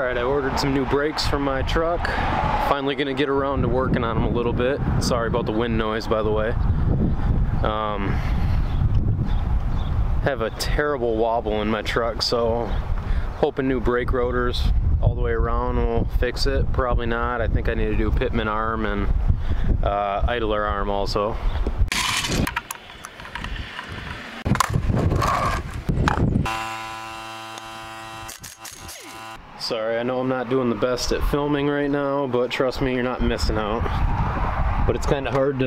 Alright, I ordered some new brakes from my truck. Finally gonna get around to working on them a little bit. Sorry about the wind noise, by the way. Have a terrible wobble in my truck, so hoping new brake rotors all the way around will fix it. Probably not. I think I need to do pitman arm and idler arm also. Sorry, I know I'm not doing the best at filming right now, but trust me, you're not missing out. But it's kind of hard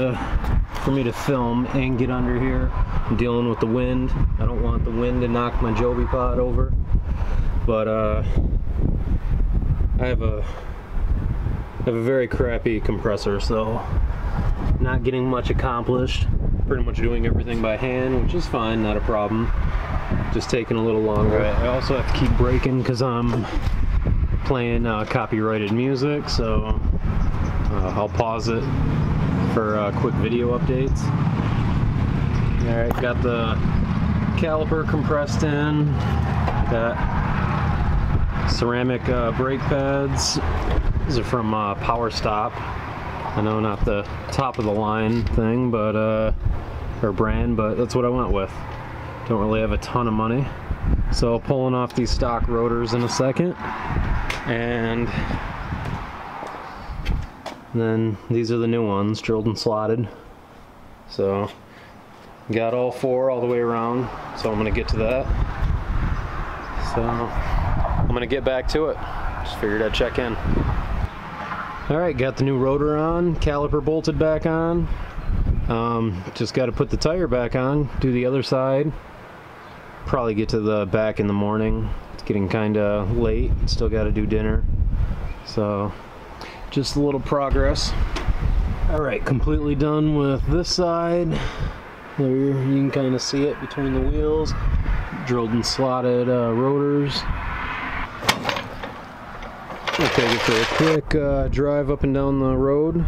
for me to film and get under here. I'm dealing with the wind. I don't want the wind to knock my Joby pod over. But I have a very crappy compressor, so not getting much accomplished. Pretty much doing everything by hand, which is fine, not a problem. Just taking a little longer. I also have to keep braking because I'm playing copyrighted music, so I'll pause it for quick video updates. Alright, got the caliper compressed in, got ceramic brake pads. These are from Power Stop. I know, not the top of the line thing, but or brand, but that's what I went with. Don't really have a ton of money, so pulling off these stock rotors in a second. And then these are the new ones, drilled and slotted. So got all four all the way around, so I'm gonna get to that. So I'm gonna get back to it. Just figured I'd check in. Alright, got the new rotor on, caliper bolted back on. Just got to put the tire back on, do the other side. Probably get to the back in the morning. It's getting kind of late. Still got to do dinner. So just a little progress. Alright, completely done with this side. There, you can kind of see it between the wheels. Drilled and slotted rotors. We'll take it for a quick drive up and down the road.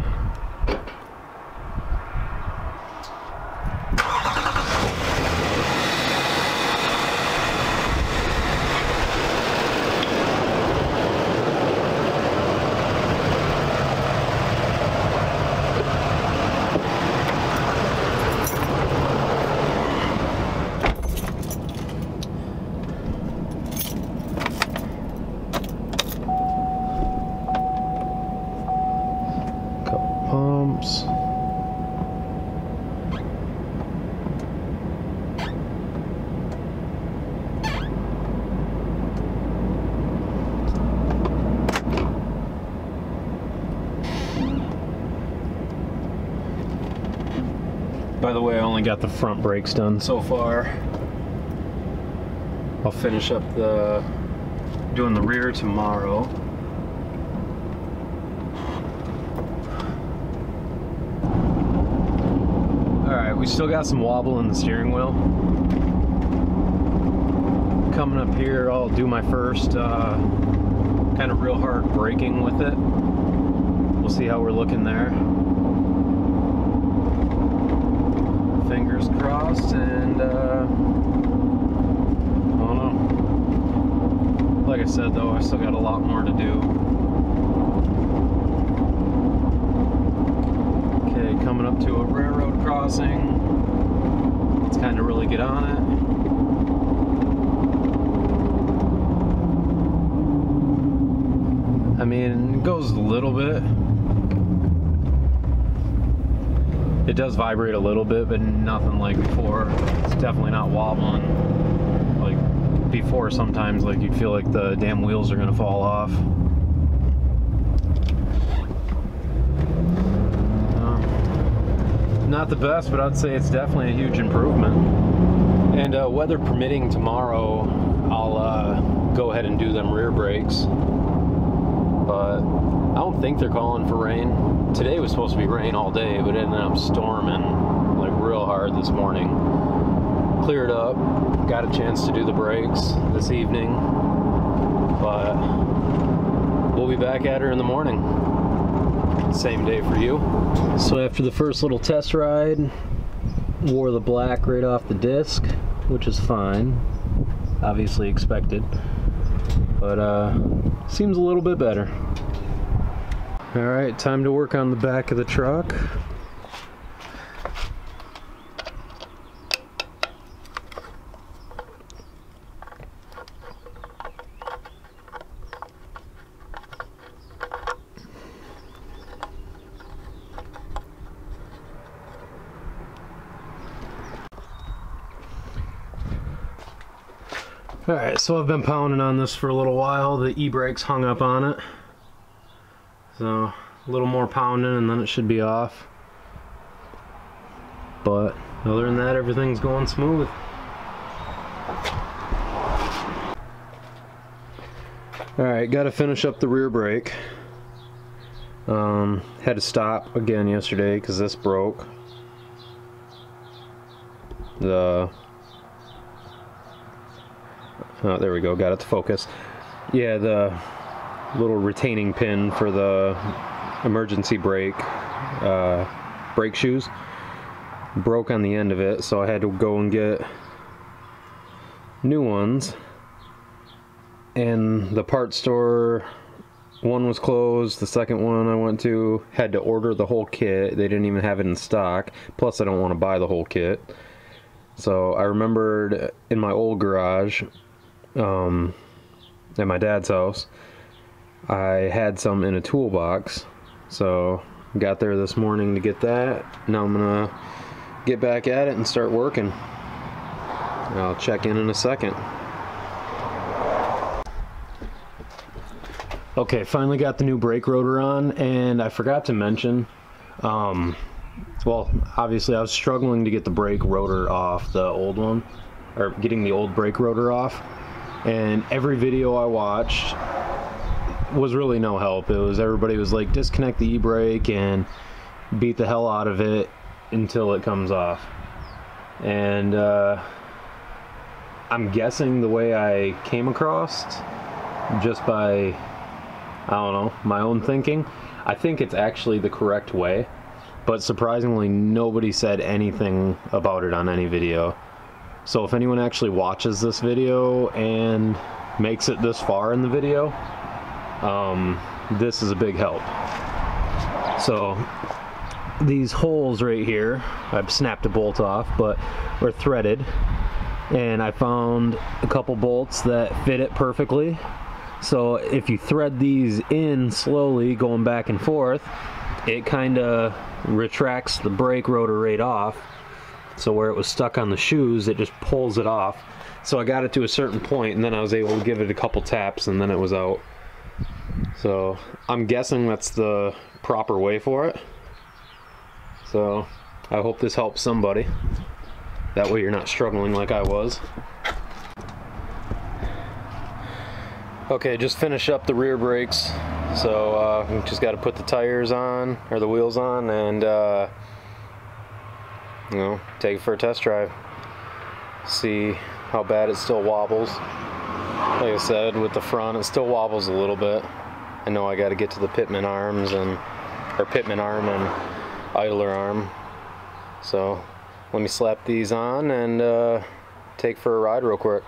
Pumps. By the way, I only got the front brakes done so far. I'll finish up doing the rear tomorrow. We still got some wobble in the steering wheel. Coming up here, I'll do my first kind of real hard braking with it. We'll see how we're looking there. Fingers crossed, and I don't know. Like I said though, I still got a lot more to do. Okay, coming up to a railroad crossing. Let's kind of really get on it. I mean, it goes a little bit. It does vibrate a little bit, but nothing like before. It's definitely not wobbling. Like before, sometimes like you'd feel like the damn wheels are gonna fall off. Not the best, but I'd say it's definitely a huge improvement. And weather permitting, tomorrow I'll go ahead and do them rear brakes. But I don't think they're calling for rain. Today was supposed to be rain all day, but it ended up storming like real hard this morning. Cleared up, got a chance to do the brakes this evening, but we'll be back at her in the morning. Same day for you. So after the first little test ride, wore the black right off the disc, which is fine, obviously expected. but seems a little bit better. All right, time to work on the back of the truck. Alright, so I've been pounding on this for a little while. The e-brake's hung up on it. So, a little more pounding and then it should be off. But, other than that, everything's going smooth. Alright, gotta finish up the rear brake. Had to stop again yesterday because this broke. Oh, there we go, got it to focus. Yeah, the little retaining pin for the emergency brake shoes broke on the end of it, so I had to go and get new ones. And the part store, one was closed, the second one I went to had to order the whole kit. They didn't even have it in stock, plus I don't want to buy the whole kit. So I remembered in my old garage, at my dad's house, I had some in a toolbox, so got there this morning to get that. Now I'm gonna get back at it and start working. I'll check in a second. Okay, finally got the new brake rotor on, and I forgot to mention, well, obviously I was struggling to get the brake rotor off the old one, or getting the old brake rotor off. And every video I watched was really no help. Everybody was like, disconnect the e-brake and beat the hell out of it until it comes off. And I'm guessing the way I came across, just by, I don't know, my own thinking, I think it's actually the correct way. But surprisingly, nobody said anything about it on any video. So if anyone actually watches this video and makes it this far in the video, this is a big help. So these holes right here, I've snapped a bolt off, but are threaded, and I found a couple bolts that fit it perfectly. So if you thread these in slowly, going back and forth, it kind of retracts the brake rotor right off. So where it was stuck on the shoes, it just pulls it off. So I got it to a certain point, and then I was able to give it a couple taps, and then it was out. So I'm guessing that's the proper way for it. So I hope this helps somebody. That way you're not struggling like I was. Okay, just finish up the rear brakes. So we just got to put the tires on, or the wheels on, and you know, take it for a test drive. See how bad it still wobbles. Like I said, with the front, it still wobbles a little bit. I know I got to get to the pitman arms and, or pitman arm and idler arm. So let me slap these on and take for a ride real quick.